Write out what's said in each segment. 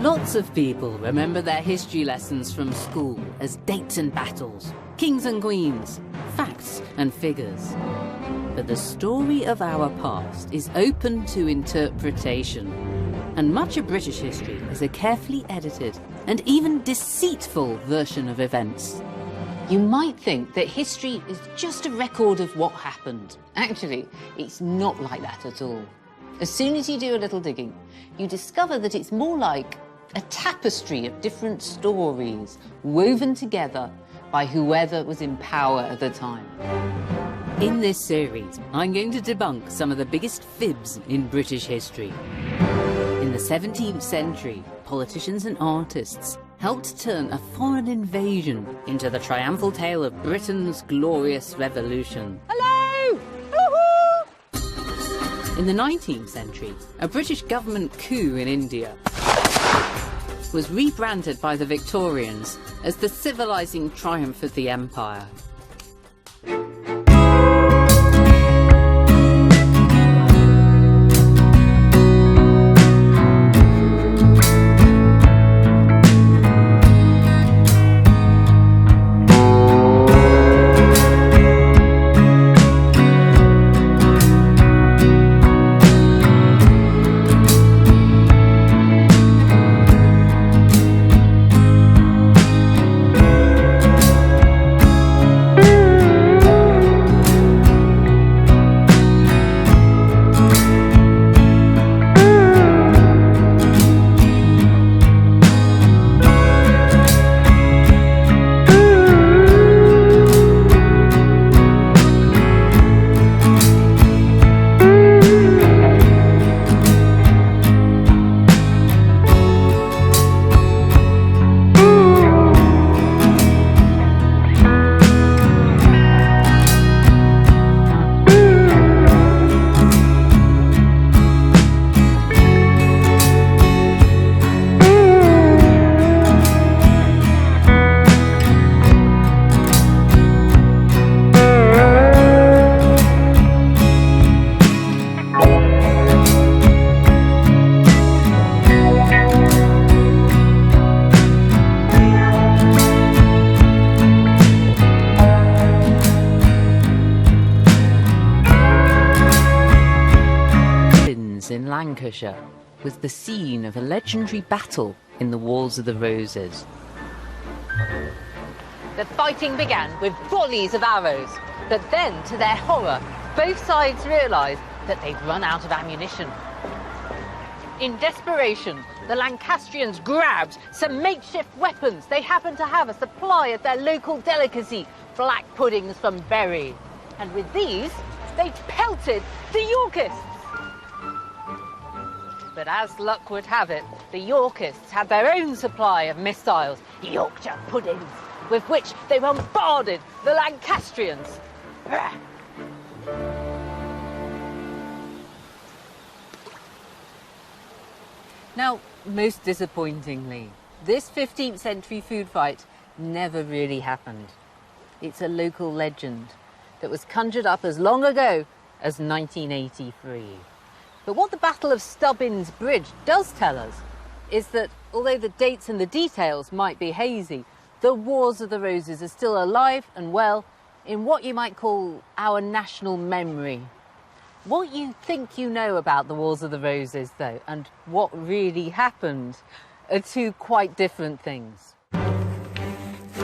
Lots of people remember their history lessons from school as dates and battles, kings and queens, facts and figures. But the story of our past is open to interpretation, and much of British history is a carefully edited and even deceitful version of events. You might think that history is just a record of what happened. Actually, it's not like that at all. As soon as you do a little digging, you discover that it's more like a tapestry of different stories woven together by whoever was in power at the time. In this series, I'm going to debunk some of the biggest fibs in British history. In the 17th century, politicians and artists helped turn a foreign invasion into the triumphal tale of Britain's glorious revolution. Hello! Woohoo! In the 19th century, a British government coup in India was rebranded by the Victorians as the civilizing triumph of the empire. In Lancashire was the scene of a legendary battle in the Wars of the Roses. The fighting began with volleys of arrows, but then, to their horror, both sides realised that they'd run out of ammunition. In desperation, the Lancastrians grabbed some makeshift weapons. They happened to have a supply of their local delicacy, black puddings from Bury. And with these, they pelted the Yorkists. But as luck would have it, the Yorkists had their own supply of missiles, Yorkshire puddings, with which they bombarded the Lancastrians. Now, most disappointingly, this 15th century food fight never really happened. It's a local legend that was conjured up as long ago as 1983. But what the Battle of Stubbins Bridge does tell us is that although the dates and the details might be hazy, the Wars of the Roses are still alive and well in what you might call our national memory. What you think you know about the Wars of the Roses, though, and what really happened are two quite different things.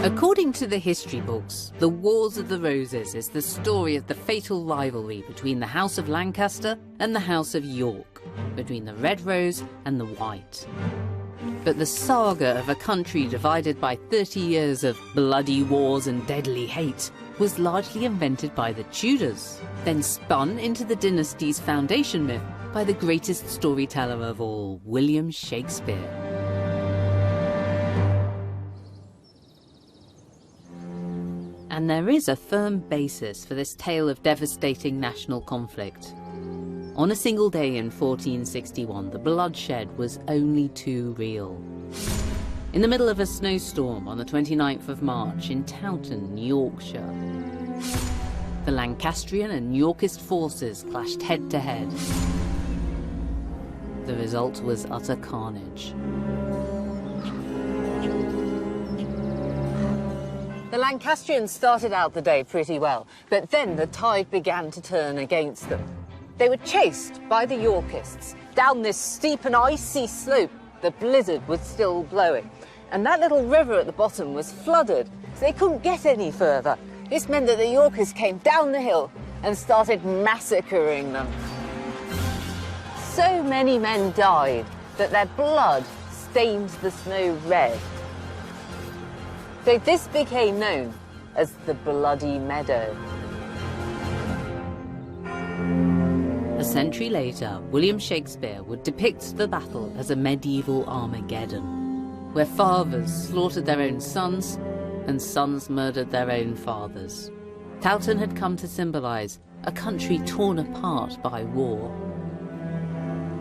According to the history books, the Wars of the Roses is the story of the fatal rivalry between the House of Lancaster and the House of York, between the Red Rose and the White. But the saga of a country divided by 30 years of bloody wars and deadly hate was largely invented by the Tudors, then spun into the dynasty's foundation myth by the greatest storyteller of all, William Shakespeare. And there is a firm basis for this tale of devastating national conflict. On a single day in 1461, the bloodshed was only too real. In the middle of a snowstorm on the 29th of March in Towton, Yorkshire, the Lancastrian and Yorkist forces clashed head to head. The result was utter carnage. The Lancastrians started out the day pretty well, but then the tide began to turn against them. They were chased by the Yorkists down this steep and icy slope. The blizzard was still blowing, and that little river at the bottom was flooded, so they couldn't get any further. This meant that the Yorkists came down the hill and started massacring them. So many men died that their blood stained the snow red. So this became known as the Bloody Meadow. A century later, William Shakespeare would depict the battle as a medieval Armageddon, where fathers slaughtered their own sons and sons murdered their own fathers. Towton had come to symbolise a country torn apart by war.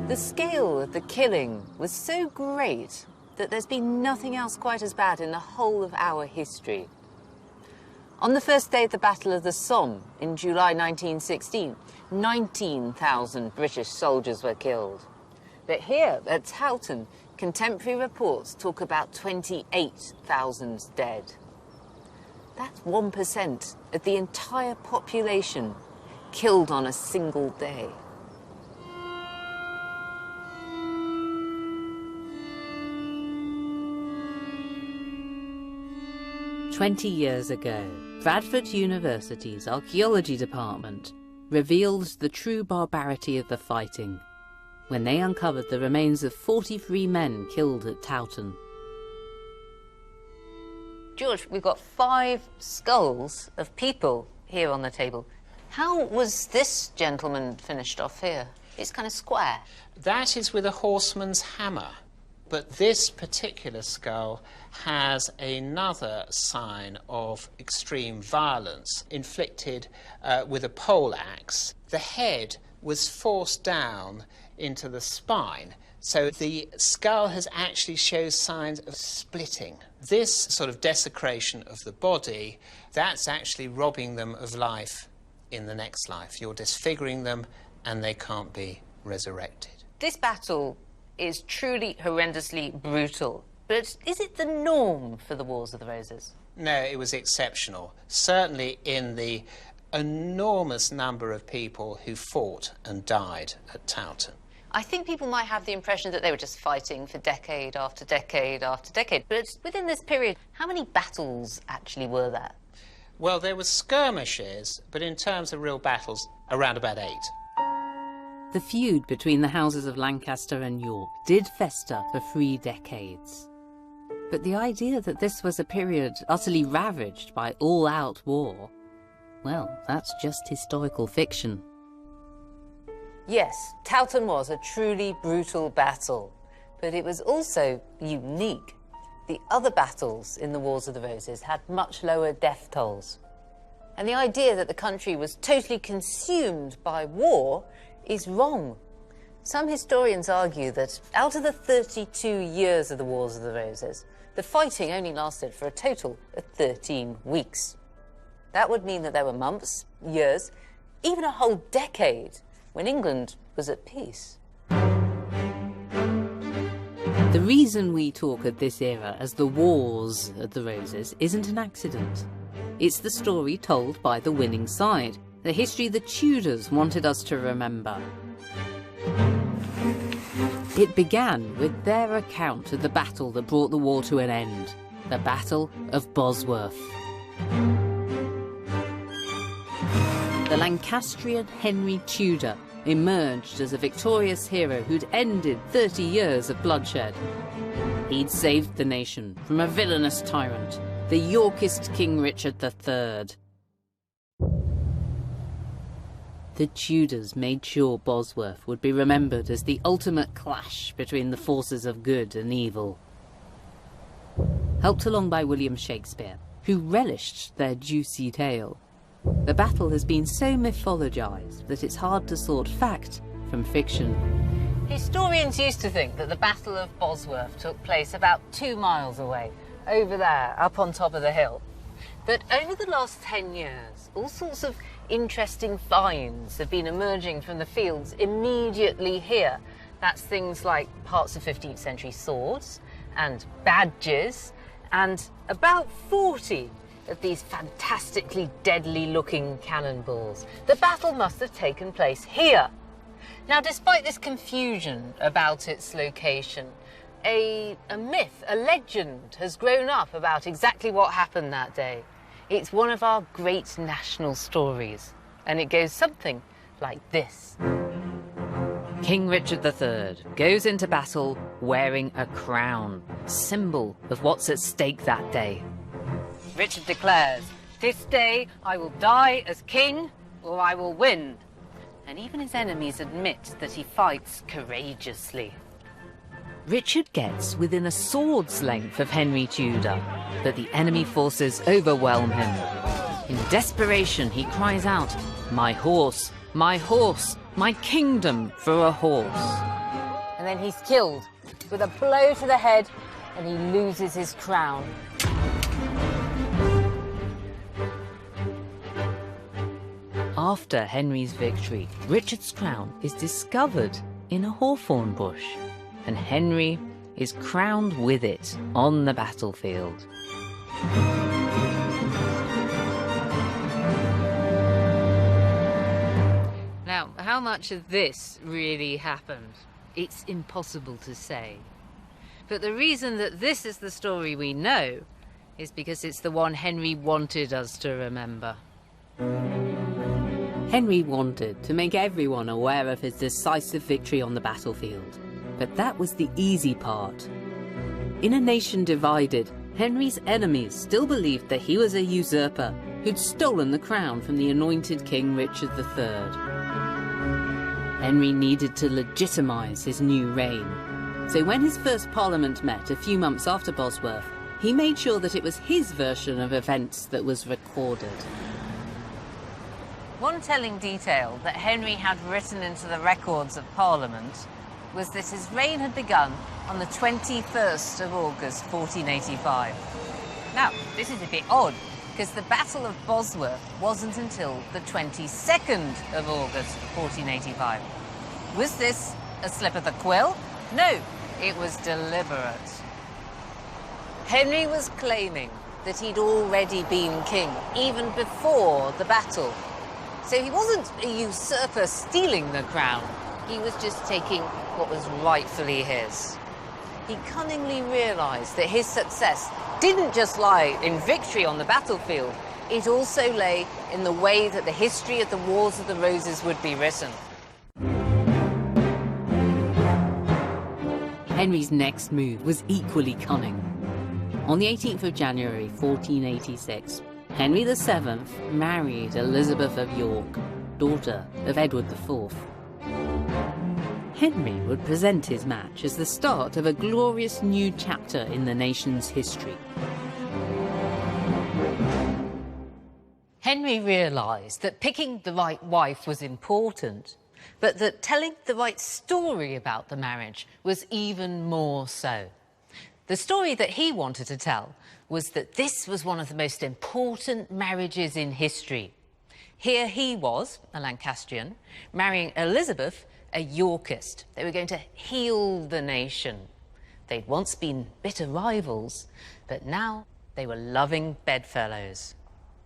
The scale of the killing was so great that there's been nothing else quite as bad in the whole of our history. On the first day of the Battle of the Somme in July 1916, 19,000 British soldiers were killed. But here at Towton, contemporary reports talk about 28,000 dead. That's 1% of the entire population killed on a single day. "20 years ago, Bradford University's archaeology department revealed the true barbarity of the fighting when they uncovered the remains of 43 men killed at Towton. George, we've got 5 skulls of people here on the table. How was this gentleman finished off here? It's kind of square. That is with a horseman's hammer. But this particular skull has another sign of extreme violence inflicted with a pole axe. The head was forced down into the spine, so the skull has actually shows signs of splitting. This sort of desecration of the body, that's actually robbing them of life in the next life. You're disfiguring them and they can't be resurrected. This battle is truly horrendously brutal. But is it the norm for the Wars of the Roses? No, it was exceptional. Certainly in the enormous number of people who fought and died at Towton. I think people might have the impression that they were just fighting for decade after decade after decade. But within this period, how many battles actually were there? Well, there were skirmishes, but in terms of real battles, around about 8. The feud between the houses of Lancaster and York did fester for 3 decades. But the idea that this was a period utterly ravaged by all-out war, well, that's just historical fiction. Yes, Towton was a truly brutal battle, but it was also unique. The other battles in the Wars of the Roses had much lower death tolls. And the idea that the country was totally consumed by war is wrong. Some historians argue that out of the 32 years of the Wars of the Roses, the fighting only lasted for a total of 13 weeks. That would mean that there were months, years, even a whole decade when England was at peace. The reason we talk of this era as the Wars of the Roses isn't an accident. It's the story told by the winning side, the history the Tudors wanted us to remember. It began with their account of the battle that brought the war to an end, the Battle of Bosworth. The Lancastrian Henry Tudor emerged as a victorious hero who'd ended 30 years of bloodshed. He'd saved the nation from a villainous tyrant, the Yorkist King Richard III. The Tudors made sure Bosworth would be remembered as the ultimate clash between the forces of good and evil. Helped along by William Shakespeare, who relished their juicy tale, the battle has been so mythologized that it's hard to sort fact from fiction. Historians used to think that the Battle of Bosworth took place about 2 miles away, over there, up on top of the hill. But over the last 10 years, all sorts of interesting finds have been emerging from the fields immediately here. That's things like parts of 15th century swords and badges and about 40 of these fantastically deadly-looking cannonballs. The battle must have taken place here. Now, despite this confusion about its location, a myth, a legend has grown up about exactly what happened that day. It's one of our great national stories, and it goes something like this. King Richard III goes into battle wearing a crown, symbol of what's at stake that day. Richard declares, "This day I will die as king, or I will win." And even his enemies admit that he fights courageously. Richard gets within a sword's length of Henry Tudor, but the enemy forces overwhelm him. In desperation, he cries out, "My horse, my horse, my kingdom for a horse." And then he's killed with a blow to the head, and he loses his crown. After Henry's victory, Richard's crown is discovered in a hawthorn bush, and Henry is crowned with it on the battlefield. Now, how much of this really happened? It's impossible to say. But the reason that this is the story we know is because it's the one Henry wanted us to remember. Henry wanted to make everyone aware of his decisive victory on the battlefield, but that was the easy part. In a nation divided, Henry's enemies still believed that he was a usurper who'd stolen the crown from the anointed King Richard III. Henry needed to legitimise his new reign, so when his first parliament met a few months after Bosworth, he made sure that it was his version of events that was recorded. One telling detail that Henry had written into the records of Parliament was that his reign had begun on the 21st of August, 1485. Now, this is a bit odd, because the Battle of Bosworth wasn't until the 22nd of August, 1485. Was this a slip of the quill? No, it was deliberate. Henry was claiming that he'd already been king, even before the battle. So he wasn't a usurper stealing the crown, he was just taking what was rightfully his. He cunningly realised that his success didn't just lie in victory on the battlefield, it also lay in the way that the history of the Wars of the Roses would be written. Henry's next move was equally cunning. On the 18th of January 1486, Henry VII married Elizabeth of York, daughter of Edward IV. Henry would present his match as the start of a glorious new chapter in the nation's history. Henry realised that picking the right wife was important, but that telling the right story about the marriage was even more so. The story that he wanted to tell was that this was one of the most important marriages in history. Here he was, a Lancastrian, marrying Elizabeth, a Yorkist. They were going to heal the nation. They'd once been bitter rivals, but now they were loving bedfellows.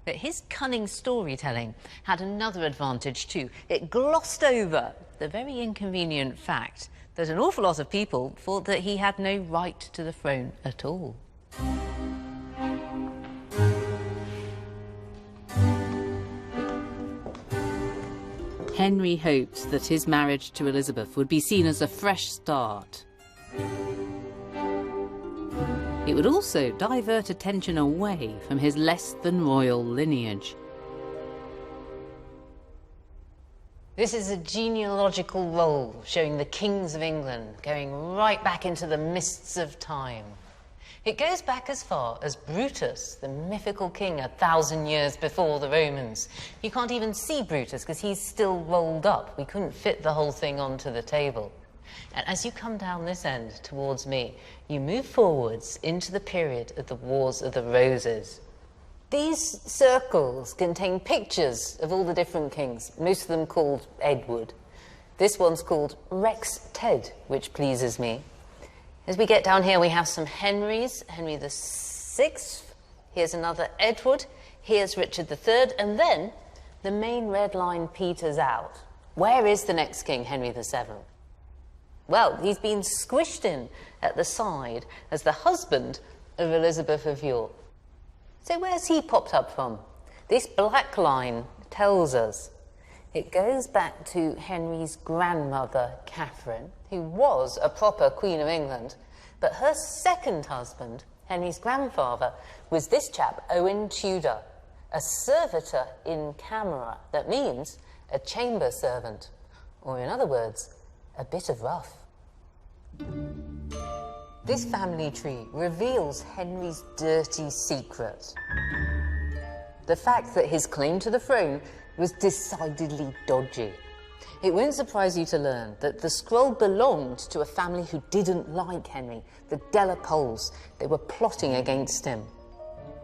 But his cunning storytelling had another advantage too. It glossed over the very inconvenient fact that an awful lot of people thought that he had no right to the throne at all. Henry hoped that his marriage to Elizabeth would be seen as a fresh start. It would also divert attention away from his less than royal lineage. This is a genealogical roll showing the kings of England going right back into the mists of time. It goes back as far as Brutus, the mythical king 1,000 years before the Romans. You can't even see Brutus because he's still rolled up. We couldn't fit the whole thing onto the table. And as you come down this end towards me, you move forwards into the period of the Wars of the Roses. These circles contain pictures of all the different kings, most of them called Edward. This one's called Rex Ted, which pleases me. As we get down here, we have some Henrys. Henry VI, here's another Edward, here's Richard III, and then the main red line peters out. Where is the next king, Henry VII? Well, he's been squished in at the side as the husband of Elizabeth of York. So where's he popped up from? This black line tells us. It goes back to Henry's grandmother, Catherine, who was a proper Queen of England, but her second husband, Henry's grandfather, was this chap, Owen Tudor, a servitor in camera. That means a chamber servant, or in other words, a bit of rough. This family tree reveals Henry's dirty secret. The fact that his claim to the throne was decidedly dodgy. It won't surprise you to learn that the scroll belonged to a family who didn't like Henry, the De La Poles. They were plotting against him.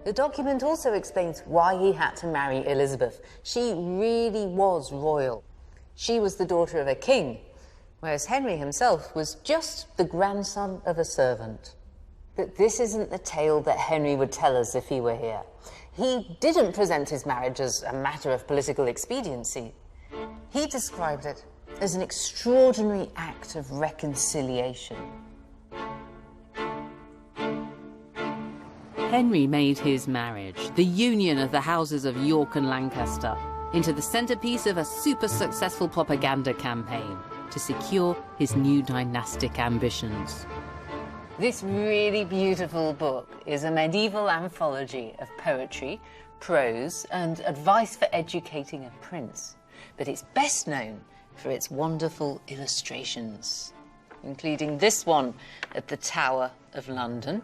The document also explains why he had to marry Elizabeth. She really was royal. She was the daughter of a king, whereas Henry himself was just the grandson of a servant. But this isn't the tale that Henry would tell us if he were here. He didn't present his marriage as a matter of political expediency. He described it as an extraordinary act of reconciliation. Henry made his marriage, the union of the houses of York and Lancaster, into the centrepiece of a super successful propaganda campaign to secure his new dynastic ambitions. This really beautiful book is a medieval anthology of poetry, prose, and advice for educating a prince. But it's best known for its wonderful illustrations, including this one at the Tower of London.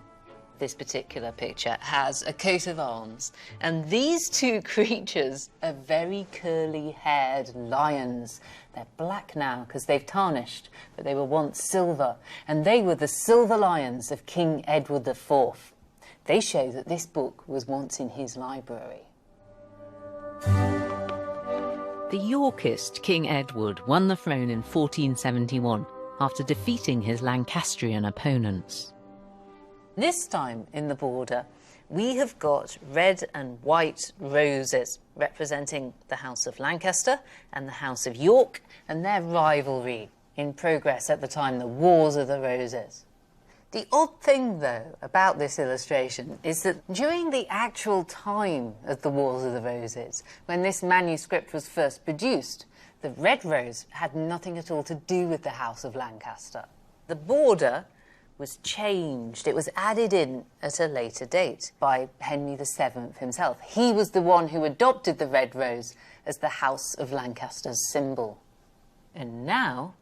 This particular picture has a coat of arms, and these two creatures are very curly-haired lions. They're black now because they've tarnished, but they were once silver, and they were the silver lions of King Edward IV. They show that this book was once in his library. The Yorkist King Edward won the throne in 1471 after defeating his Lancastrian opponents. This time in the border, we have got red and white roses representing the House of Lancaster and the House of York and their rivalry in progress at the time, the Wars of the Roses. The odd thing, though, about this illustration is that during the actual time of the Wars of the Roses, when this manuscript was first produced, the red rose had nothing at all to do with the House of Lancaster. The border was changed. It was added in at a later date by Henry VII himself. He was the one who adopted the red rose as the House of Lancaster's symbol. And now,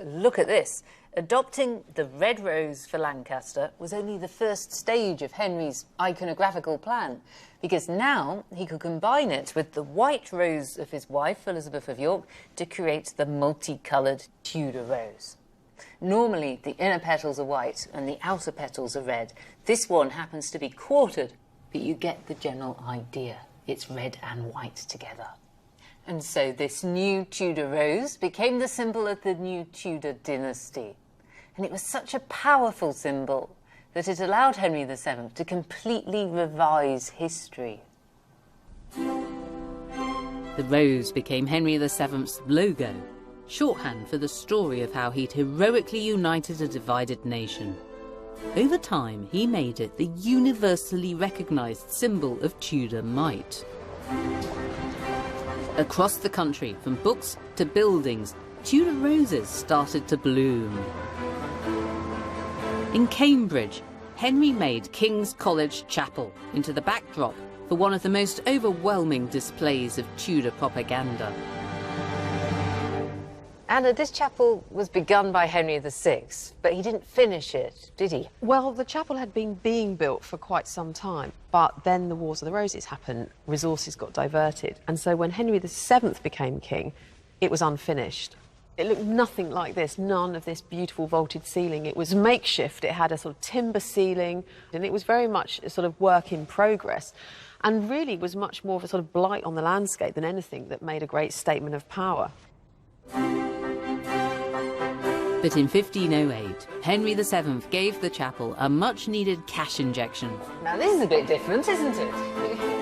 look at this. Adopting the red rose for Lancaster was only the first stage of Henry's iconographical plan, because now he could combine it with the white rose of his wife, Elizabeth of York, to create the multicoloured Tudor rose. Normally, the inner petals are white and the outer petals are red. This one happens to be quartered, but you get the general idea. It's red and white together. And so this new Tudor rose became the symbol of the new Tudor dynasty. And it was such a powerful symbol that it allowed Henry VII to completely revise history. The rose became Henry VII's logo, shorthand for the story of how he'd heroically united a divided nation. Over time, he made it the universally recognised symbol of Tudor might. Across the country, from books to buildings, Tudor roses started to bloom. In Cambridge, Henry made King's College Chapel into the backdrop for one of the most overwhelming displays of Tudor propaganda. Anna, this chapel was begun by Henry VI, but he didn't finish it, did he? Well, the chapel had been being built for quite some time, but then the Wars of the Roses happened, resources got diverted, and so when Henry VII became king, it was unfinished. It looked nothing like this, none of this beautiful vaulted ceiling. It was makeshift, it had a sort of timber ceiling, and it was very much a sort of work in progress, and really was much more of a sort of blight on the landscape than anything that made a great statement of power. But But in 1508, Henry VII gave the chapel a much-needed cash injection. Now this is a bit different, isn't it?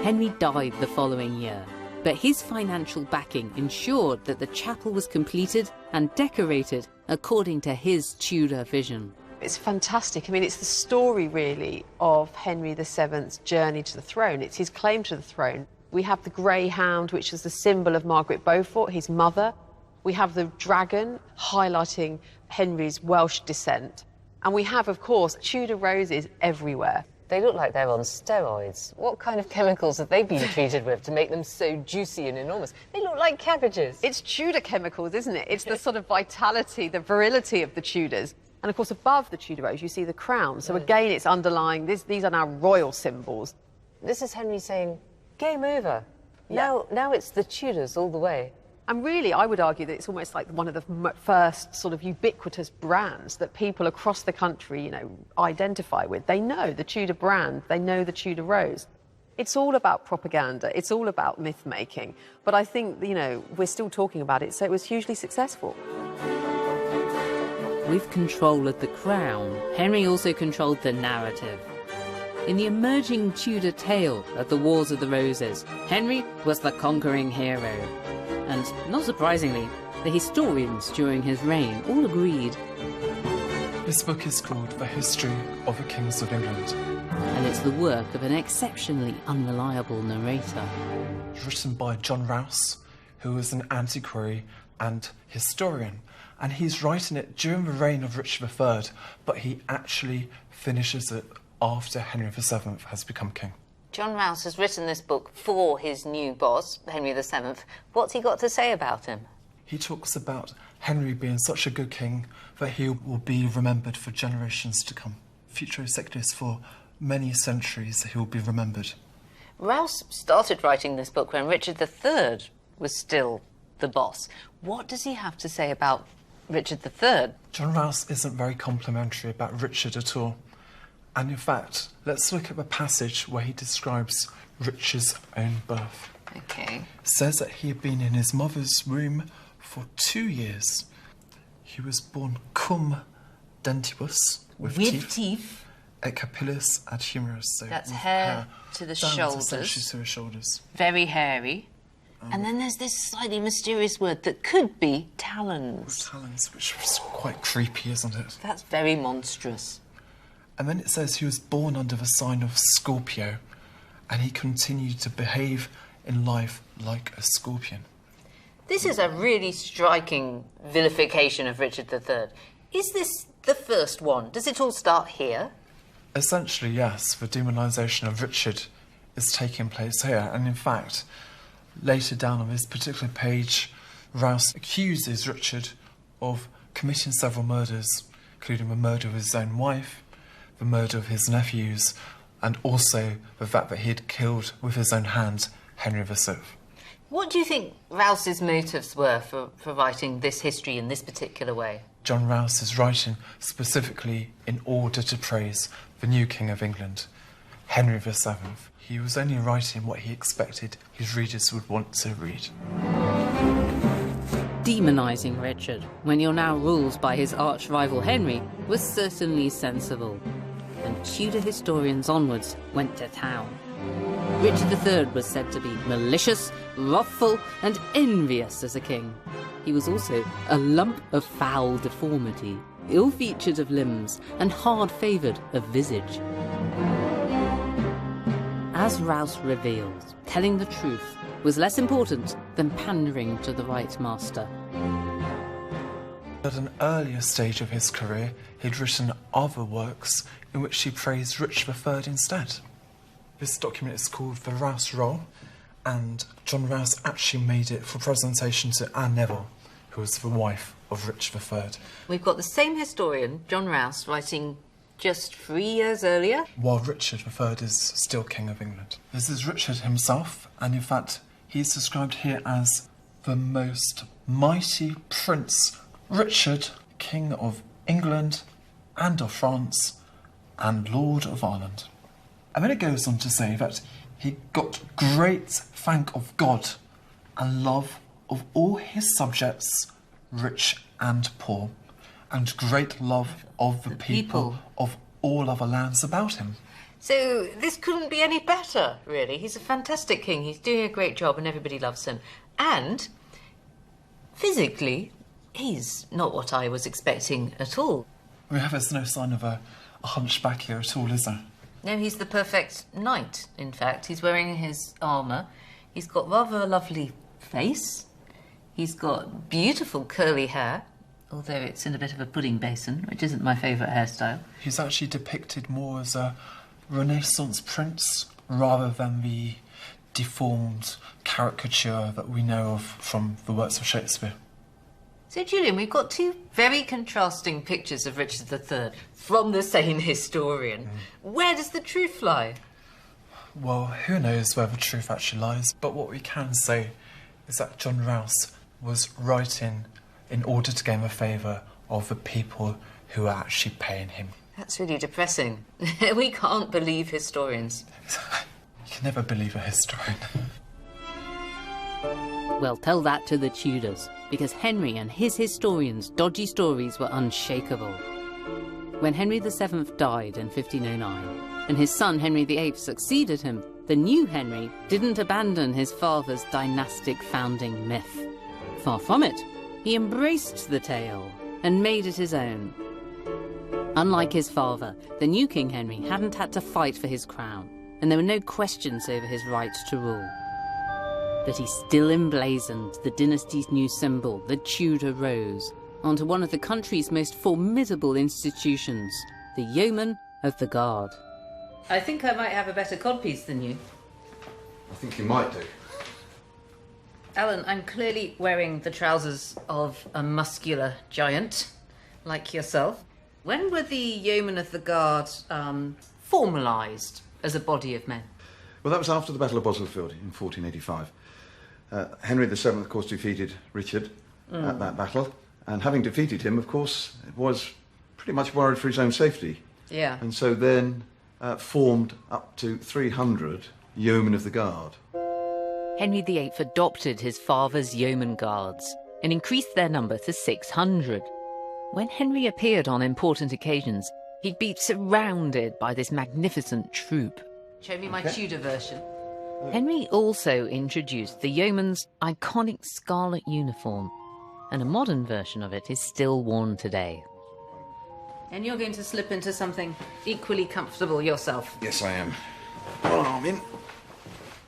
Henry died the following year, but his financial backing ensured that the chapel was completed and decorated according to his Tudor vision. It's fantastic. I mean, it's the story, really, of Henry VII's journey to the throne. It's his claim to the throne. We have the greyhound, which is the symbol of Margaret Beaufort, his mother. We have the dragon, highlighting Henry's Welsh descent. And we have, of course, Tudor roses everywhere. They look like they're on steroids. What kind of chemicals have they been treated with to make them so juicy and enormous? They look like cabbages. It's Tudor chemicals, isn't it? It's the sort of vitality, the virility of the Tudors. And, of course, above the Tudor rose, you see the crown. So, again, it's underlying, these are now royal symbols. This is Henry saying, game over. Yeah. Now it's the Tudors all the way. And really, I would argue that it's almost like one of the first sort of ubiquitous brands that people across the country, you know, identify with. They know the Tudor brand, they know the Tudor rose. It's all about propaganda, it's all about myth-making. But I think, you know, we're still talking about it, so it was hugely successful. With control of the crown, Henry also controlled the narrative. In the emerging Tudor tale of the Wars of the Roses, Henry was the conquering hero. And, not surprisingly, the historians during his reign all agreed. This book is called The History of the Kings of England. And it's the work of an exceptionally unreliable narrator. Written by John Rouse, who was an antiquary and historian. And he's writing it during the reign of Richard III, but he actually finishes it after Henry VII has become king. John Rouse has written this book for his new boss, Henry VII. What's he got to say about him? He talks about Henry being such a good king that he will be remembered for generations to come. Future executives for many centuries, he will be remembered. Rouse started writing this book when Richard III was still the boss. What does he have to say about Richard III? John Rouse isn't very complimentary about Richard at all. And in fact, let's look at the passage where he describes Richard's own birth. OK. It says that he had been in his mother's womb for 2 years. He was born cum dentibus, with teeth. Et capillis ad humerus. So that's hair to the shoulders. To the shoulders. Very hairy. And then there's this slightly mysterious word that could be talons. Talons, which was quite creepy, isn't it? That's very monstrous. And then it says he was born under the sign of Scorpio, and he continued to behave in life like a scorpion. This is a really striking vilification of Richard III. Is this the first one? Does it all start here? Essentially, yes. The demonisation of Richard is taking place here. And in fact, later down on this particular page, Rouse accuses Richard of committing several murders, including the murder of his own wife, the murder of his nephews, and also the fact that he had killed with his own hand Henry VII. What do you think Rouse's motives were for writing this history in this particular way? John Rouse is writing specifically in order to praise the new King of England, Henry VII. He was only writing what he expected his readers would want to read. Demonising Richard, when you're now ruled by his arch-rival Henry, was certainly sensible. And Tudor historians onwards went to town. Richard III was said to be malicious, wrathful, and envious as a king. He was also a lump of foul deformity, ill-featured of limbs, and hard-favoured of visage. As Rouse reveals, telling the truth was less important than pandering to the right master. At an earlier stage of his career, he'd written other works in which he praised Richard III instead. This document is called The Rouse Roll, and John Rouse actually made it for presentation to Anne Neville, who was the wife of Richard III. We've got the same historian, John Rouse, writing just 3 years earlier. While Richard III is still King of England. This is Richard himself, and in fact, he's described here as the most mighty Prince Richard, King of England and of France, and Lord of Ireland. And then it goes on to say that he got great thank of God and love of all his subjects, rich and poor, and great love of the people of all other lands about him. So this couldn't be any better, really. He's a fantastic king. He's doing a great job and everybody loves him. And physically, he's not what I was expecting at all. There's no sign of a hunchback here at all, is there? No, he's the perfect knight, in fact. He's wearing his armour. He's got rather a lovely face. He's got beautiful curly hair, although it's in a bit of a pudding basin, which isn't my favourite hairstyle. He's actually depicted more as a Renaissance prince rather than the deformed caricature that we know of from the works of Shakespeare. So, Julian, we've got two very contrasting pictures of Richard III from the same historian. Where does the truth lie? Well, who knows where the truth actually lies, but what we can say is that John Rouse was writing in order to gain the favour of the people who are actually paying him. That's really depressing. We can't believe historians. You can never believe a historian. Well, tell that to the Tudors, because Henry and his historians' dodgy stories were unshakable. When Henry VII died in 1509, and his son Henry VIII succeeded him, the new Henry didn't abandon his father's dynastic founding myth. Far from it, he embraced the tale and made it his own. Unlike his father, the new King Henry hadn't had to fight for his crown, and there were no questions over his right to rule. But he still emblazoned the dynasty's new symbol, the Tudor Rose, onto one of the country's most formidable institutions, the Yeomen of the Guard. I think I might have a better codpiece than you. I think you might do. Alan, I'm clearly wearing the trousers of a muscular giant, like yourself. When were the Yeomen of the Guard formalised as a body of men? Well, that was after the Battle of Bosworth in 1485. Henry VII, of course, defeated Richard at that battle. And having defeated him, of course, was pretty much worried for his own safety. Yeah. And so then formed up to 300 Yeomen of the Guard. Henry VIII adopted his father's yeoman guards and increased their number to 600. When Henry appeared on important occasions, he'd be surrounded by this magnificent troop. Show me my Tudor version. Henry also introduced the yeoman's iconic scarlet uniform, and a modern version of it is still worn today. And you're going to slip into something equally comfortable yourself. Yes, I am. One arm in.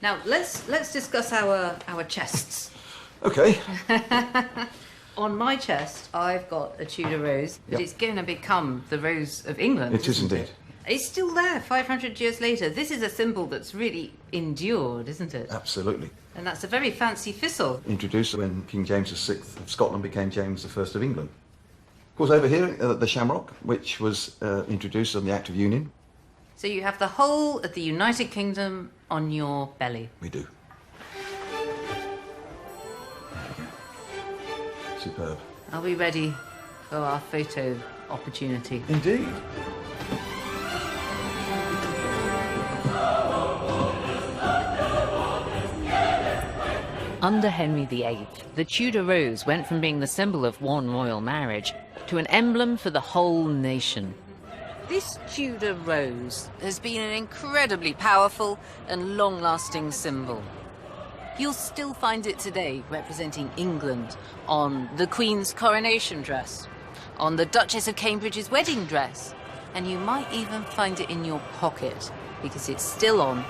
Now, let's discuss our chests. OK. On my chest, I've got a Tudor rose, but it's going to become the Rose of England. It is indeed. It's still there 500 years later. This is a symbol that's really endured, isn't it? Absolutely. And that's a very fancy thistle. Introduced when King James VI of Scotland became James I of England. Of course, over here, the shamrock, which was introduced on the Act of Union. So you have the whole of the United Kingdom on your belly. We do. Superb. Are we ready for our photo opportunity? Indeed. Under Henry VIII, the Tudor rose went from being the symbol of one royal marriage to an emblem for the whole nation. This Tudor rose has been an incredibly powerful and long-lasting symbol. You'll still find it today representing England on the Queen's coronation dress, on the Duchess of Cambridge's wedding dress, and you might even find it in your pocket because it's still on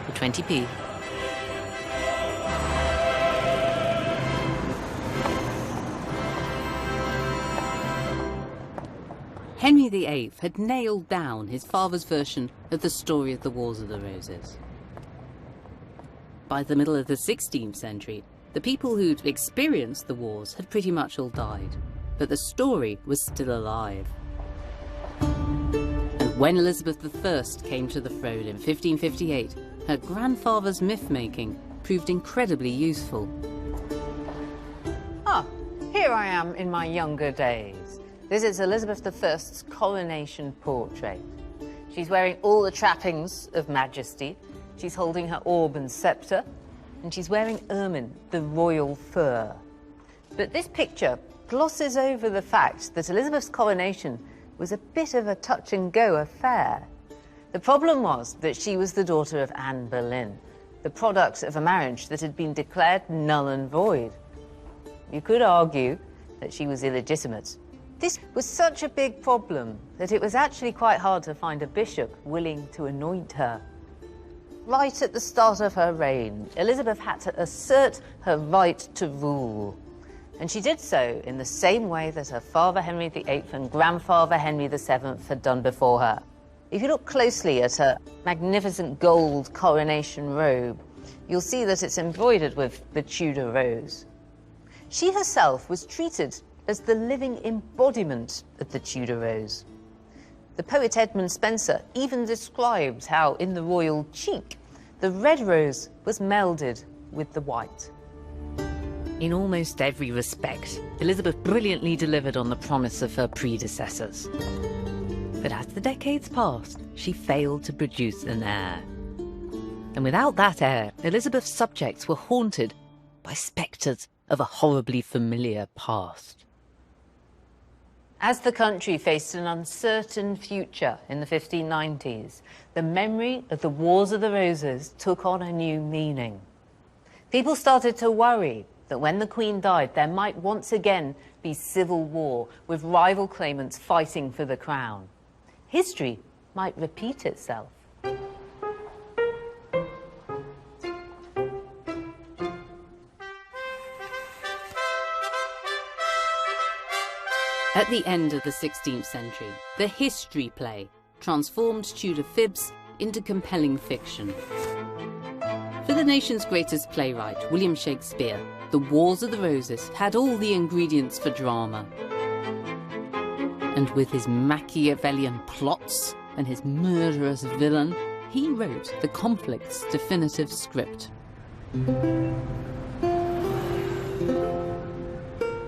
for 20p. Henry VIII had nailed down his father's version of the story of the Wars of the Roses. By the middle of the 16th century, the people who'd experienced the wars had pretty much all died, but the story was still alive. And when Elizabeth I came to the throne in 1558, her grandfather's myth-making proved incredibly useful. Ah, here I am in my younger days. This is Elizabeth I's coronation portrait. She's wearing all the trappings of majesty. She's holding her orb and sceptre, and she's wearing ermine, the royal fur. But this picture glosses over the fact that Elizabeth's coronation was a bit of a touch-and-go affair. The problem was that she was the daughter of Anne Boleyn, the product of a marriage that had been declared null and void. You could argue that she was illegitimate. This was such a big problem that it was actually quite hard to find a bishop willing to anoint her. Right at the start of her reign, Elizabeth had to assert her right to rule. And she did so in the same way that her father Henry VIII and grandfather Henry VII had done before her. If you look closely at her magnificent gold coronation robe, you'll see that it's embroidered with the Tudor rose. She herself was treated as the living embodiment of the Tudor rose. The poet Edmund Spenser even describes how in the royal cheek, the red rose was melded with the white. In almost every respect, Elizabeth brilliantly delivered on the promise of her predecessors. But as the decades passed, she failed to produce an heir. And without that heir, Elizabeth's subjects were haunted by spectres of a horribly familiar past. As the country faced an uncertain future in the 1590s, the memory of the Wars of the Roses took on a new meaning. People started to worry that when the Queen died, there might once again be civil war, with rival claimants fighting for the crown. History might repeat itself. At the end of the 16th century, the history play transformed Tudor fibs into compelling fiction. For the nation's greatest playwright, William Shakespeare, The Wars of the Roses had all the ingredients for drama. And with his Machiavellian plots and his murderous villain, he wrote the conflict's definitive script.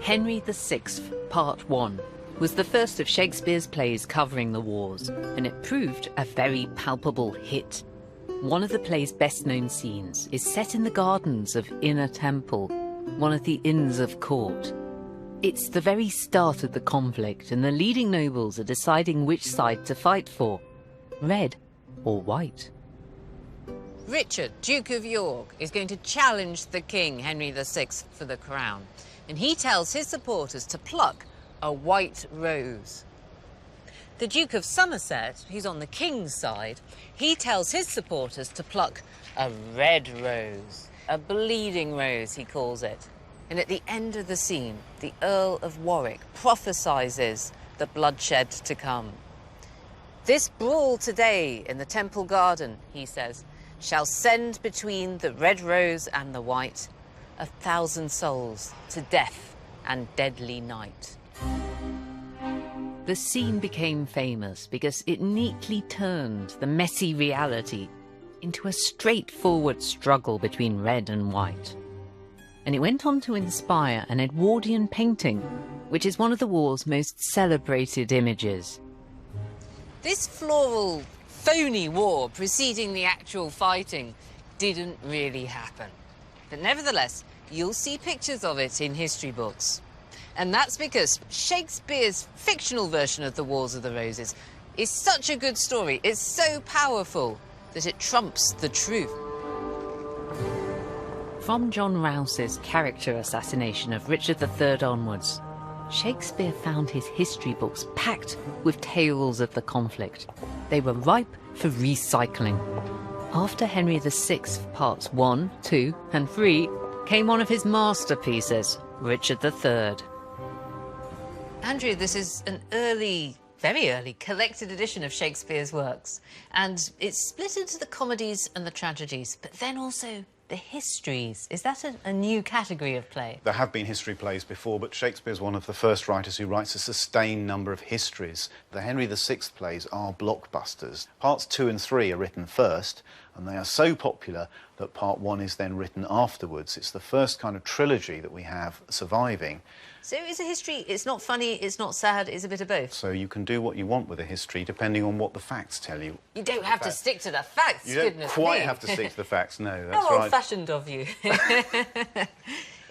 Henry VI, Part 1, was the first of Shakespeare's plays covering the wars, and it proved a very palpable hit. One of the play's best-known scenes is set in the gardens of Inner Temple, one of the inns of court. It's the very start of the conflict, and the leading nobles are deciding which side to fight for, red or white. Richard, Duke of York, is going to challenge the King, Henry VI, for the crown. And he tells his supporters to pluck a white rose. The Duke of Somerset, who's on the King's side, he tells his supporters to pluck a red rose. A bleeding rose, he calls it. And at the end of the scene, the Earl of Warwick prophesies the bloodshed to come. This brawl today in the Temple Garden, he says, shall send between the red rose and the white 1,000 souls to death and deadly night. The scene became famous because it neatly turned the messy reality into a straightforward struggle between red and white. And it went on to inspire an Edwardian painting, which is one of the war's most celebrated images. This floral, phony war preceding the actual fighting didn't really happen. But nevertheless, you'll see pictures of it in history books. And that's because Shakespeare's fictional version of the Wars of the Roses is such a good story, it's so powerful, that it trumps the truth. From John Rouse's character assassination of Richard III onwards, Shakespeare found his history books packed with tales of the conflict. They were ripe for recycling. After Henry VI, Parts 1, 2, and 3, came one of his masterpieces, Richard III. Andrew, this is an early, very early, collected edition of Shakespeare's works. And it's split into the comedies and the tragedies, but then also the histories. Is that a new category of play? There have been history plays before, but Shakespeare's one of the first writers who writes a sustained number of histories. The Henry VI plays are blockbusters. Parts 2 and 3 are written first, and they are so popular that Part 1 is then written afterwards. It's the first kind of trilogy that we have surviving. So it's a history, it's not funny, it's not sad, it's a bit of both. So you can do what you want with a history depending on what the facts tell you. You don't have to stick to the facts, You don't goodness quite me. have to stick to the facts, no, that's How right. old-fashioned of you.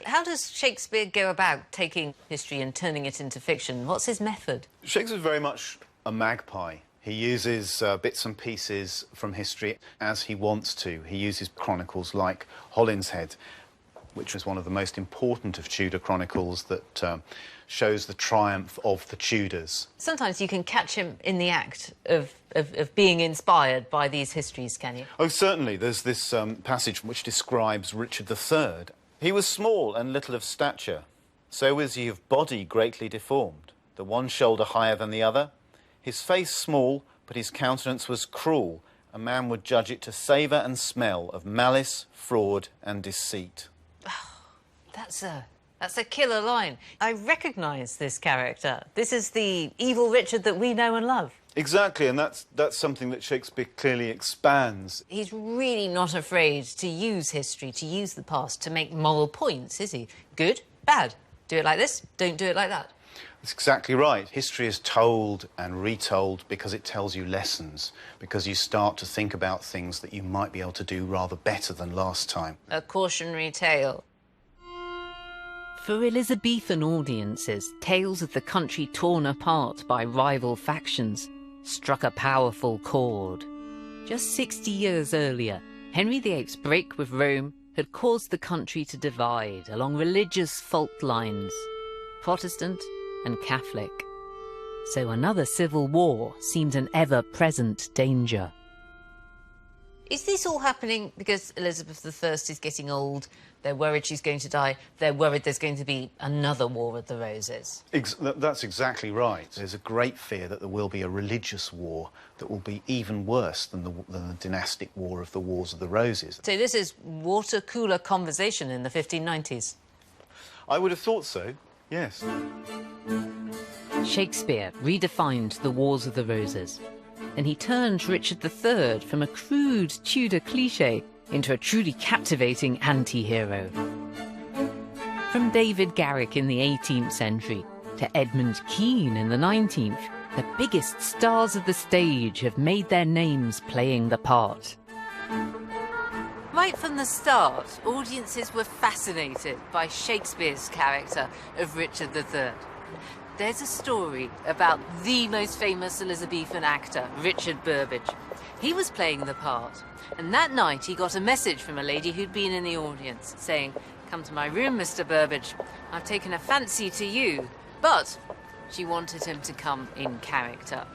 How does Shakespeare go about taking history and turning it into fiction? What's his method? Shakespeare's very much a magpie. He uses bits and pieces from history as he wants to. He uses chronicles like Holinshead, which was one of the most important of Tudor chronicles that shows the triumph of the Tudors. Sometimes you can catch him in the act of being inspired by these histories, can you? Oh, certainly. There's this passage which describes Richard III. He was small and little of stature. So was he of body greatly deformed, the one shoulder higher than the other. His face small, but his countenance was cruel. A man would judge it to savour and smell of malice, fraud and deceit. That's a killer line. I recognise this character. This is the evil Richard that we know and love. Exactly, and that's something that Shakespeare clearly expands. He's really not afraid to use history, to use the past, to make moral points, is he? Good, bad. Do it like this, don't do it like that. That's exactly right. History is told and retold because it tells you lessons, because you start to think about things that you might be able to do rather better than last time. A cautionary tale. For Elizabethan audiences, tales of the country torn apart by rival factions struck a powerful chord. Just 60 years earlier, Henry VIII's break with Rome had caused the country to divide along religious fault lines, Protestant and Catholic. So another civil war seemed an ever-present danger. Is this all happening because Elizabeth I is getting old? They're worried she's going to die. They're worried there's going to be another War of the Roses. That's exactly right. There's a great fear that there will be a religious war that will be even worse than the dynastic war of the Wars of the Roses. So this is water cooler conversation in the 1590s? I would have thought so, yes. Shakespeare redefined the Wars of the Roses, and he turned Richard III from a crude Tudor cliché into a truly captivating anti-hero. From David Garrick in the 18th century to Edmund Kean in the 19th, the biggest stars of the stage have made their names playing the part. Right from the start, audiences were fascinated by Shakespeare's character of Richard III. There's a story about the most famous Elizabethan actor, Richard Burbage. He was playing the part, and that night he got a message from a lady who'd been in the audience saying, "Come to my room, Mr. Burbage. I've taken a fancy to you." But she wanted him to come in character.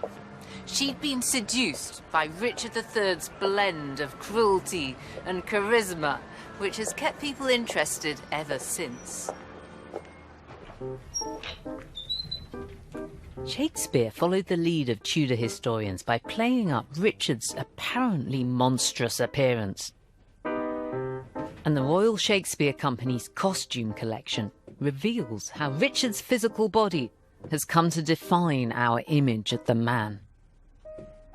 She'd been seduced by Richard III's blend of cruelty and charisma, which has kept people interested ever since. Shakespeare followed the lead of Tudor historians by playing up Richard's apparently monstrous appearance. And the Royal Shakespeare Company's costume collection reveals how Richard's physical body has come to define our image of the man.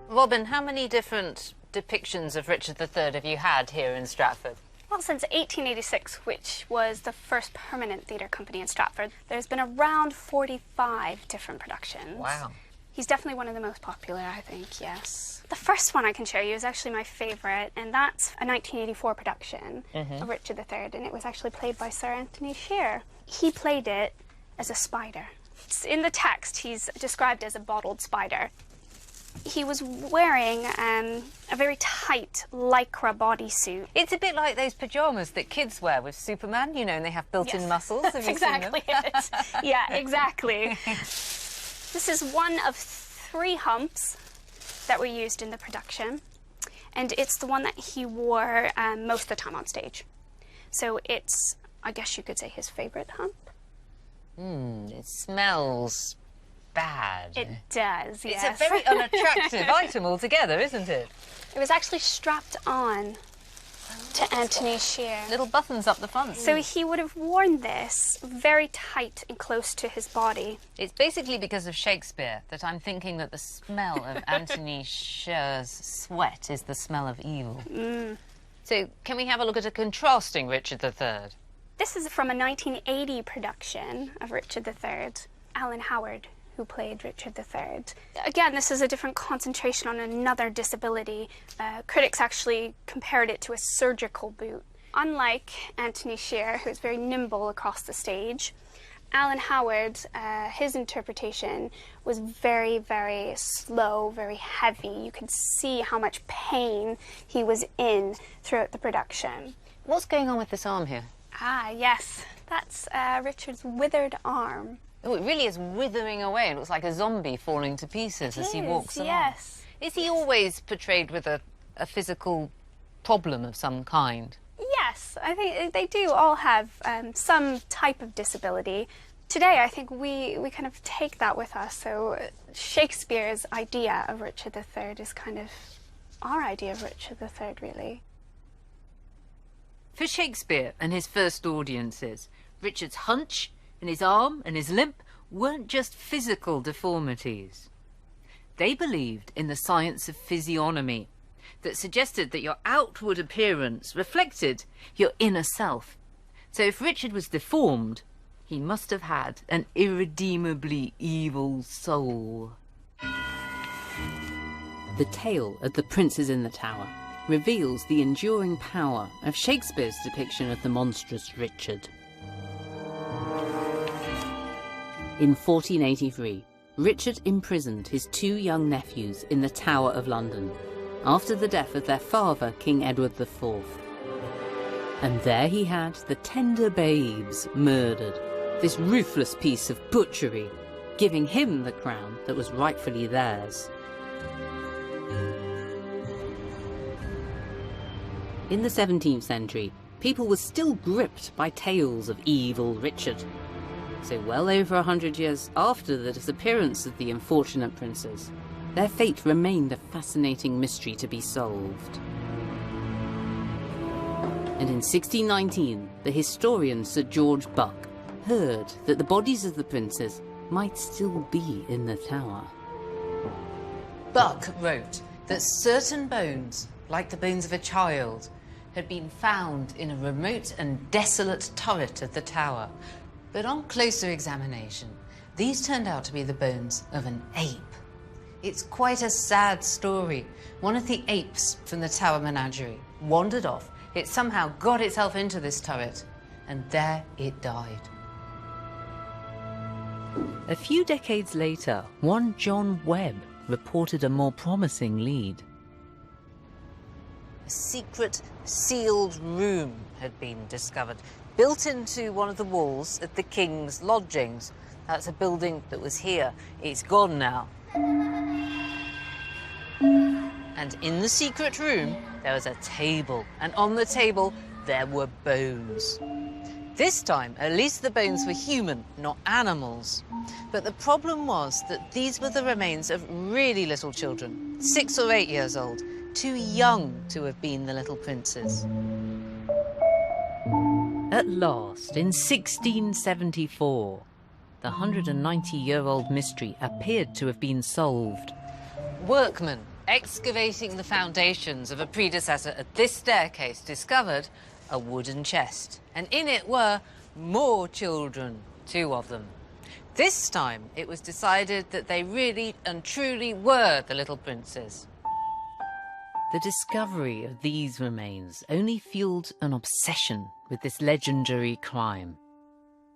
Robin, how many different depictions of Richard III have you had here in Stratford? Well, since 1886, which was the first permanent theatre company in Stratford, there's been around 45 different productions. Wow. He's definitely one of the most popular, I think, yes. The first one I can show you is actually my favourite, and that's a 1984 production of Richard III, and it was actually played by Sir Anthony Shearer. He played it as a spider. In the text, he's described as a bottled spider. He was wearing a very tight lycra bodysuit. It's a bit like those pyjamas that kids wear with Superman, you know, and they have built-in muscles. Have you exactly seen them? it. Yeah, exactly. This is one of 3 humps that were used in the production, and it's the one that he wore most of the time on stage. So it's, I guess you could say, his favourite hump. It smells bad. It does, yes. It's a very unattractive item altogether, isn't it? It was actually strapped on to Anthony Shearer. Little buttons up the front. So he would have worn this very tight and close to his body. It's basically because of Shakespeare that I'm thinking that the smell of Anthony Shearer's sweat is the smell of evil. So can we have a look at a contrasting Richard III? This is from a 1980 production of Richard III. Alan Howard, who played Richard III. Again, this is a different concentration on another disability. Critics actually compared it to a surgical boot Unlike Anthony Shearer, who's very nimble across the stage, Alan Howard, his interpretation was very, very slow, very heavy. You could see how much pain he was in throughout the production. What's going on with this arm here? Ah, yes, that's Richard's withered arm. Oh, it really is withering away. It looks like a zombie falling to pieces as he walks along. Yes. Is he always portrayed with a physical problem of some kind? Yes, I think they do all have some type of disability. Today, I think we kind of take that with us. So Shakespeare's idea of Richard III is kind of our idea of Richard III, really. For Shakespeare and his first audiences, Richard's hunch and his arm and his limp weren't just physical deformities. They believed in the science of physiognomy that suggested that your outward appearance reflected your inner self. So if Richard was deformed, he must have had an irredeemably evil soul. The tale of the princes in the tower reveals the enduring power of Shakespeare's depiction of the monstrous Richard. In 1483, Richard imprisoned his 2 young nephews in the Tower of London after the death of their father, King Edward IV. And there he had the tender babes murdered, this ruthless piece of butchery, giving him the crown that was rightfully theirs. In the 17th century, people were still gripped by tales of evil Richard. So well over 100 years after the disappearance of the unfortunate princes, their fate remained a fascinating mystery to be solved. And in 1619, the historian Sir George Buck heard that the bodies of the princes might still be in the tower. Buck wrote that certain bones, like the bones of a child, had been found in a remote and desolate turret of the tower. But on closer examination, these turned out to be the bones of an ape. It's quite a sad story. One of the apes from the Tower menagerie wandered off. It somehow got itself into this turret, and there it died. A few decades later, one John Webb reported a more promising lead. A secret sealed room had been discovered, built into one of the walls at the King's lodgings. That's a building that was here. It's gone now. And in the secret room, there was a table, and on the table, there were bones. This time, at least the bones were human, not animals. But the problem was that these were the remains of really little children, 6 or 8 years old, too young to have been the little princes. At last, in 1674, the 190-year-old mystery appeared to have been solved. Workmen excavating the foundations of a predecessor at this staircase discovered a wooden chest, and in it were more children, 2 of them. This time it was decided that they really and truly were the little princes. The discovery of these remains only fueled an obsession with this legendary crime.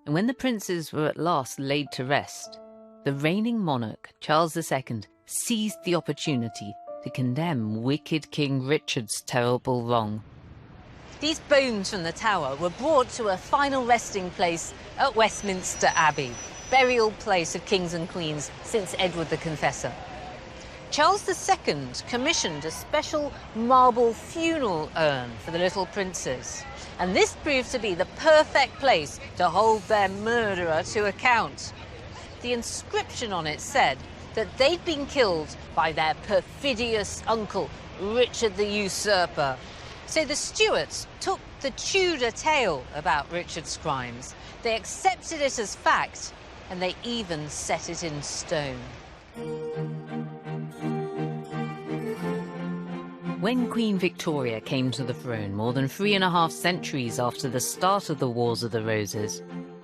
And when the princes were at last laid to rest, the reigning monarch, Charles II, seized the opportunity to condemn wicked King Richard's terrible wrong. These bones from the tower were brought to a final resting place at Westminster Abbey, burial place of kings and queens since Edward the Confessor. Charles II commissioned a special marble funeral urn for the little princes, and this proved to be the perfect place to hold their murderer to account. The inscription on it said that they'd been killed by their perfidious uncle, Richard the Usurper. So the Stuarts took the Tudor tale about Richard's crimes. They accepted it as fact, and they even set it in stone. When Queen Victoria came to the throne more than 3.5 centuries after the start of the Wars of the Roses,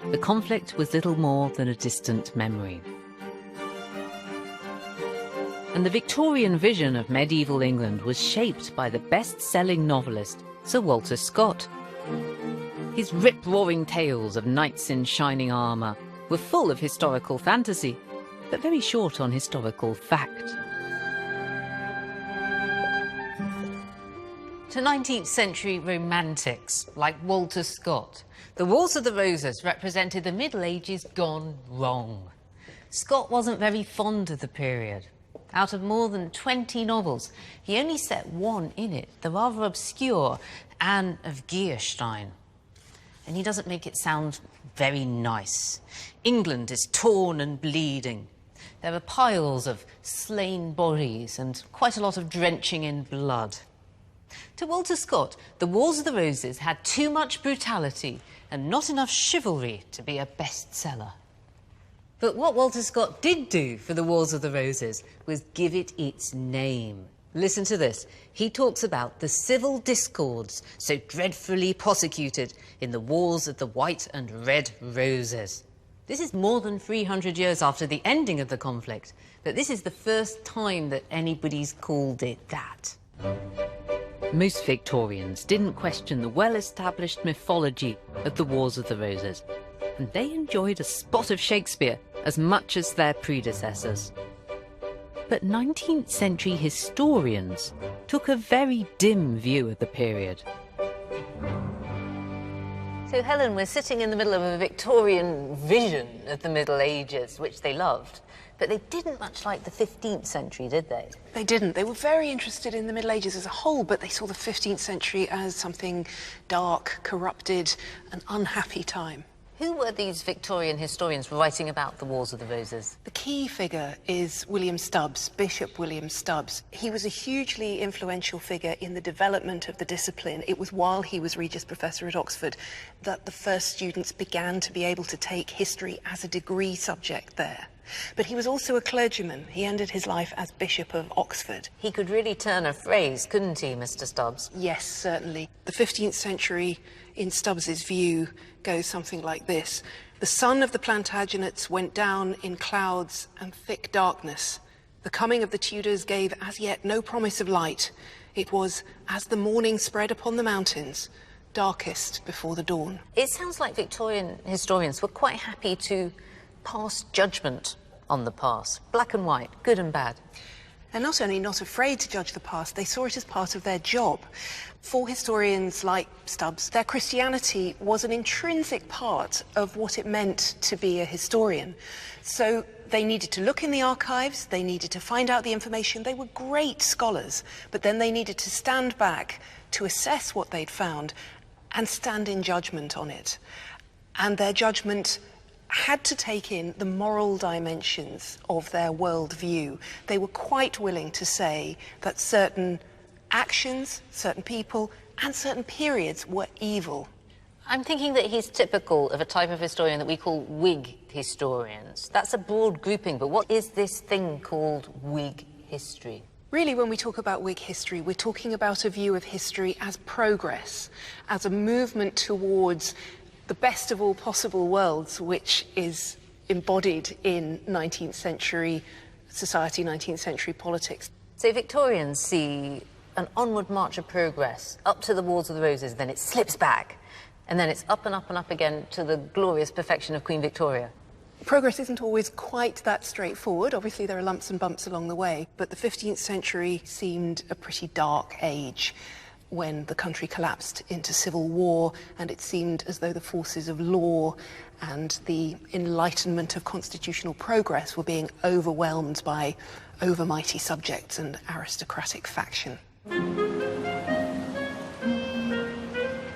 the conflict was little more than a distant memory. And the Victorian vision of medieval England was shaped by the best-selling novelist Sir Walter Scott. His rip-roaring tales of knights in shining armour were full of historical fantasy, but very short on historical fact. To 19th century romantics like Walter Scott, the Wars of the Roses represented the Middle Ages gone wrong. Scott wasn't very fond of the period. Out of more than 20 novels, he only set one in it, the rather obscure Anne of Geierstein. And he doesn't make it sound very nice. England is torn and bleeding. There are piles of slain bodies and quite a lot of drenching in blood. To Walter Scott, the Wars of the Roses had too much brutality and not enough chivalry to be a bestseller. But what Walter Scott did do for the Wars of the Roses was give it its name. Listen to this. He talks about the civil discords so dreadfully prosecuted in the Wars of the White and Red Roses. This is more than 300 years after the ending of the conflict, but this is the first time that anybody's called it that. Most Victorians didn't question the well-established mythology of the Wars of the Roses, and they enjoyed a spot of Shakespeare as much as their predecessors. But 19th century historians took a very dim view of the period. So, Helen, we're sitting in the middle of a Victorian vision of the Middle Ages, which they loved. But they didn't much like the 15th century, did they? They didn't. They were very interested in the Middle Ages as a whole, but they saw the 15th century as something dark, corrupted, an unhappy time. Who were these Victorian historians writing about the Wars of the Roses? The key figure is William Stubbs, Bishop William Stubbs. He was a hugely influential figure in the development of the discipline. It was while he was Regius Professor at Oxford that the first students began to be able to take history as a degree subject there. But he was also a clergyman. He ended his life as Bishop of Oxford. He could really turn a phrase, couldn't he, Mr. Stubbs? Yes, certainly. The 15th century, in Stubbs's view, goes something like this. The sun of the Plantagenets went down in clouds and thick darkness. The coming of the Tudors gave as yet no promise of light. It was as the morning spread upon the mountains, darkest before the dawn. It sounds like Victorian historians were quite happy to pass judgment on the past, black and white, good and bad. And not only not afraid to judge the past, they saw it as part of their job. For historians like Stubbs, their Christianity was an intrinsic part of what it meant to be a historian. So they needed to look in the archives, they needed to find out the information. They were great scholars, but then they needed to stand back to assess what they'd found and stand in judgment on it. And their judgment had to take in the moral dimensions of their worldview. They were quite willing to say that certain actions, certain people, and certain periods were evil. I'm thinking that he's typical of a type of historian that we call Whig historians. That's a broad grouping, but what is this thing called Whig history? Really, when we talk about Whig history, we're talking about a view of history as progress, as a movement towards the best of all possible worlds, which is embodied in 19th century society, 19th century politics. So Victorians see an onward march of progress up to the Wars of the Roses, then it slips back, and then it's up and up and up again to the glorious perfection of Queen Victoria. Progress isn't always quite that straightforward. Obviously, there are lumps and bumps along the way, but the 15th century seemed a pretty dark age, when the country collapsed into civil war, and it seemed as though the forces of law and the enlightenment of constitutional progress were being overwhelmed by overmighty subjects and aristocratic faction.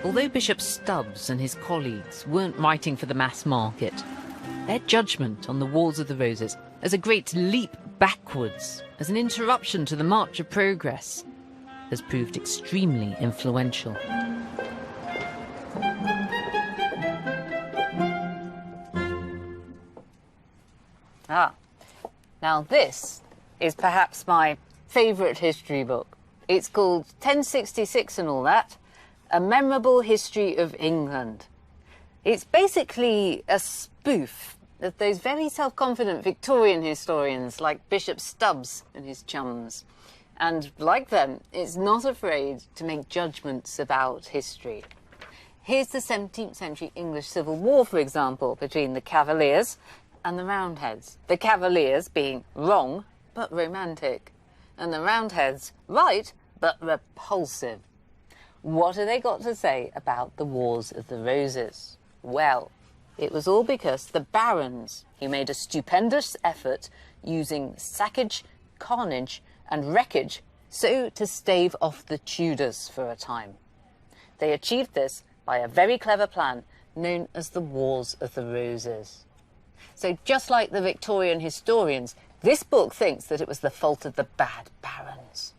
Although Bishop Stubbs and his colleagues weren't writing for the mass market, their judgment on the Wars of the Roses as a great leap backwards, as an interruption to the march of progress, has proved extremely influential. Now this is perhaps my favourite history book. It's called 1066 and all that, A Memorable History of England. It's basically a spoof of those very self-confident Victorian historians like Bishop Stubbs and his chums. And like them, it's not afraid to make judgments about history. Here's the 17th century English Civil War, for example, between the Cavaliers and the Roundheads. The Cavaliers being wrong, but romantic, and the Roundheads right, but repulsive. What have they got to say about the Wars of the Roses? Well, it was all because the barons, who made a stupendous effort using sackage, carnage and wreckage so to stave off the Tudors for a time. They achieved this by a very clever plan known as the Wars of the Roses. So just like the Victorian historians, this book thinks that it was the fault of the bad barons.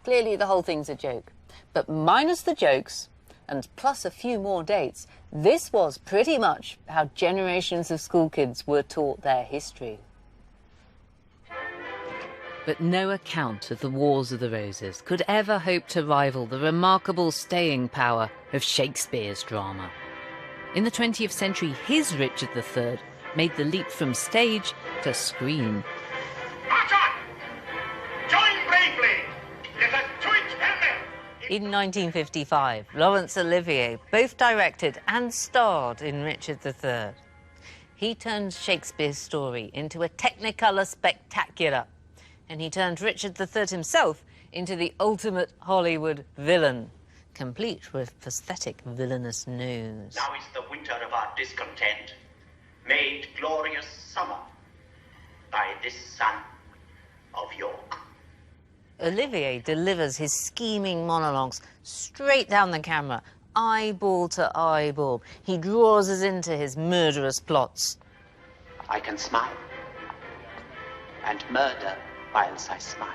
Clearly the whole thing's a joke. But minus the jokes, and plus a few more dates, this was pretty much how generations of school kids were taught their history. But no account of the Wars of the Roses could ever hope to rival the remarkable staying power of Shakespeare's drama. In the 20th century, his Richard III made the leap from stage to screen. March on! Join bravely! Let us to it, helmet! In 1955, Laurence Olivier both directed and starred in Richard III. He turned Shakespeare's story into a technicolor spectacular, and he turned Richard III himself into the ultimate Hollywood villain, complete with pathetic villainous nose. Now is the winter of our discontent, made glorious summer by this son of York. Olivier delivers his scheming monologues straight down the camera, eyeball to eyeball. He draws us into his murderous plots. I can smile and murder whilst I smile.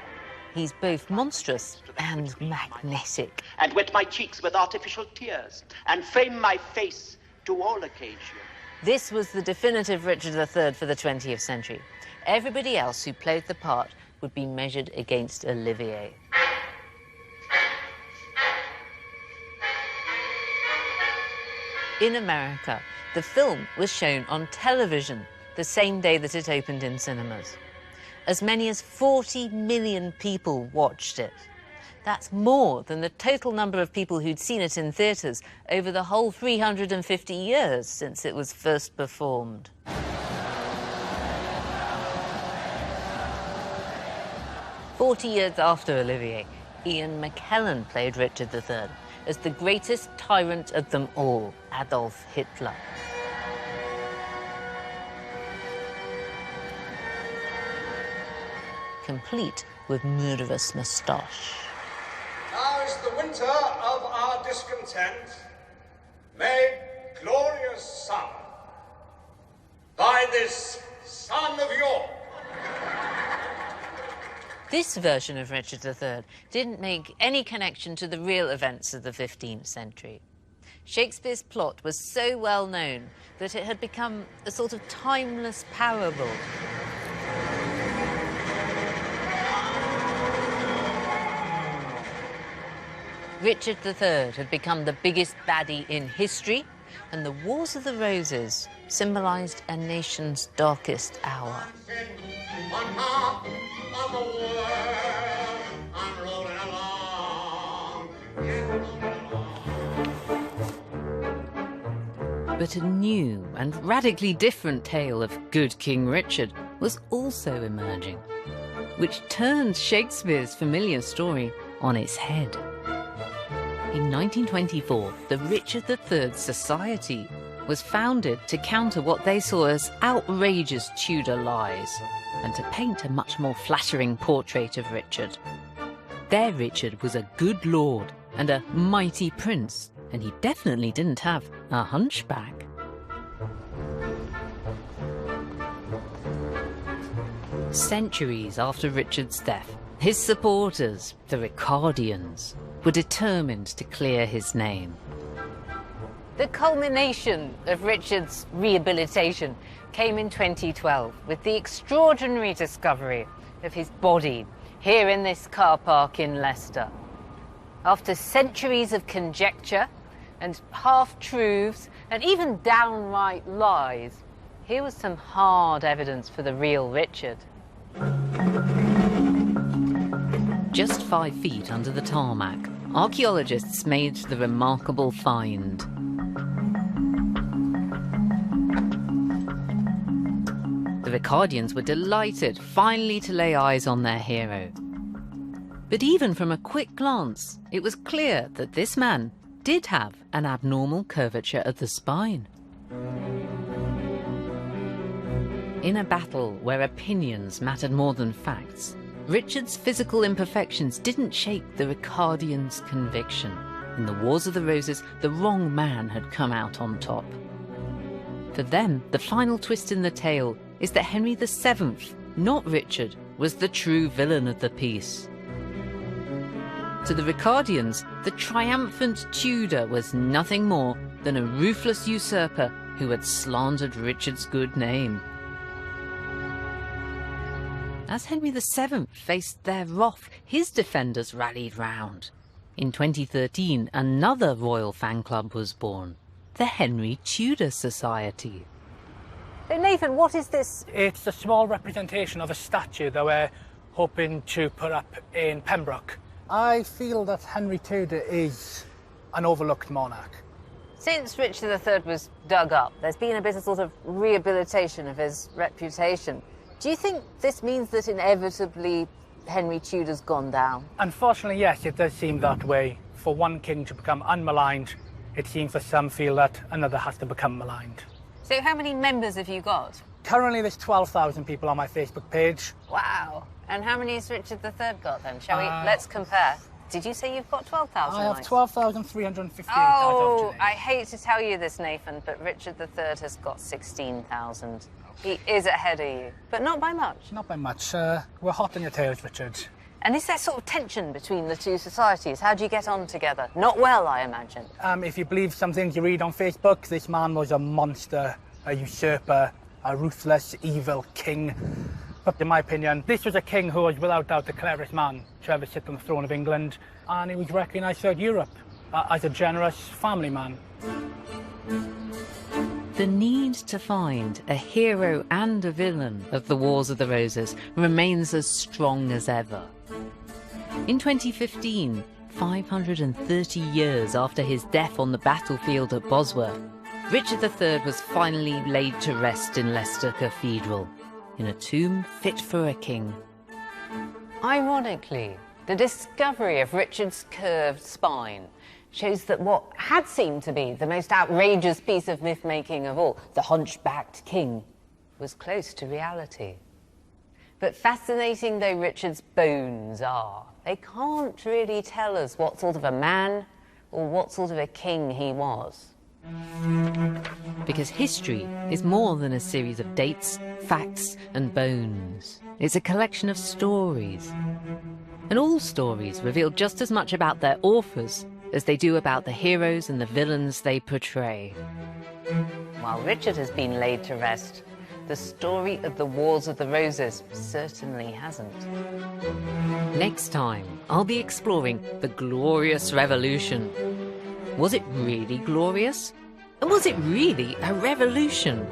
He's both monstrous and magnetic. And wet my cheeks with artificial tears and frame my face to all occasion. This was the definitive Richard III for the 20th century. Everybody else who played the part would be measured against Olivier. In America, the film was shown on television the same day that it opened in cinemas. As many as 40 million people watched it. That's more than the total number of people who'd seen it in theatres over the whole 350 years since it was first performed. "40 years after Olivier, Ian McKellen played Richard III as the greatest tyrant of them all, Adolf Hitler. Complete with murderous moustache. Now is the winter of our discontent, made glorious summer by this son of York. This version of Richard III didn't make any connection to the real events of the 15th century. Shakespeare's plot was so well known that it had become a sort of timeless parable. Richard III had become the biggest baddie in history, and the Wars of the Roses symbolised a nation's darkest hour. But a new and radically different tale of good King Richard was also emerging, which turned Shakespeare's familiar story on its head. In 1924, the Richard III Society was founded to counter what they saw as outrageous Tudor lies and to paint a much more flattering portrait of Richard. Their Richard was a good lord and a mighty prince, and he definitely didn't have a hunchback. Centuries after Richard's death, his supporters, the Ricardians, were determined to clear his name. The culmination of Richard's rehabilitation came in 2012 with the extraordinary discovery of his body here in this car park in Leicester. After centuries of conjecture and half-truths and even downright lies, here was some hard evidence for the real Richard. Just 5 feet under the tarmac, archaeologists made the remarkable find. The Ricardians were delighted finally to lay eyes on their hero. But even from a quick glance, it was clear that this man did have an abnormal curvature of the spine. In a battle where opinions mattered more than facts, Richard's physical imperfections didn't shake the Ricardians' conviction. In the Wars of the Roses, the wrong man had come out on top. For them, the final twist in the tale is that Henry VII, not Richard, was the true villain of the piece. To the Ricardians, the triumphant Tudor was nothing more than a ruthless usurper who had slandered Richard's good name. As Henry VII faced their wrath, his defenders rallied round. In 2013, another royal fan club was born, the Henry Tudor Society. So Nathan, what is this? It's a small representation of a statue that we're hoping to put up in Pembroke. I feel that Henry Tudor is an overlooked monarch. Since Richard III was dug up, there's been a bit of sort of rehabilitation of his reputation. Do you think this means that inevitably Henry Tudor's gone down? Unfortunately, yes, it does seem that way. For one king to become unmaligned, it seems that some feel that another has to become maligned. So how many members have you got? Currently, there's 12,000 people on my Facebook page. Wow. And how many has Richard III got then? Shall we? Let's compare. Did you say you've got 12,000? I have 12,358 Oh, as of today. I hate to tell you this, Nathan, but Richard III has got 16,000. He is ahead of you, but not by much. Not by much. We're hot on your tails, Richard. And is there sort of tension between the two societies? How do you get on together? Not well, I imagine. If you believe some things you read on Facebook, this man was a monster, a usurper, a ruthless, evil king. But in my opinion, this was a king who was without doubt the cleverest man to ever sit on the throne of England, and he was recognised throughout Europe as a generous family man. The need to find a hero and a villain of the Wars of the Roses remains as strong as ever. In 2015, 530 years after his death on the battlefield at Bosworth, Richard III was finally laid to rest in Leicester Cathedral, in a tomb fit for a king. Ironically, the discovery of Richard's curved spine shows that what had seemed to be the most outrageous piece of myth-making of all, the hunchbacked king, was close to reality. But fascinating though Richard's bones are, they can't really tell us what sort of a man or what sort of a king he was. Because history is more than a series of dates, facts, and bones. It's a collection of stories. And all stories reveal just as much about their authors as they do about the heroes and the villains they portray. While Richard has been laid to rest, the story of the Wars of the Roses certainly hasn't. Next time, I'll be exploring the Glorious Revolution. Was it really glorious? And was it really a revolution?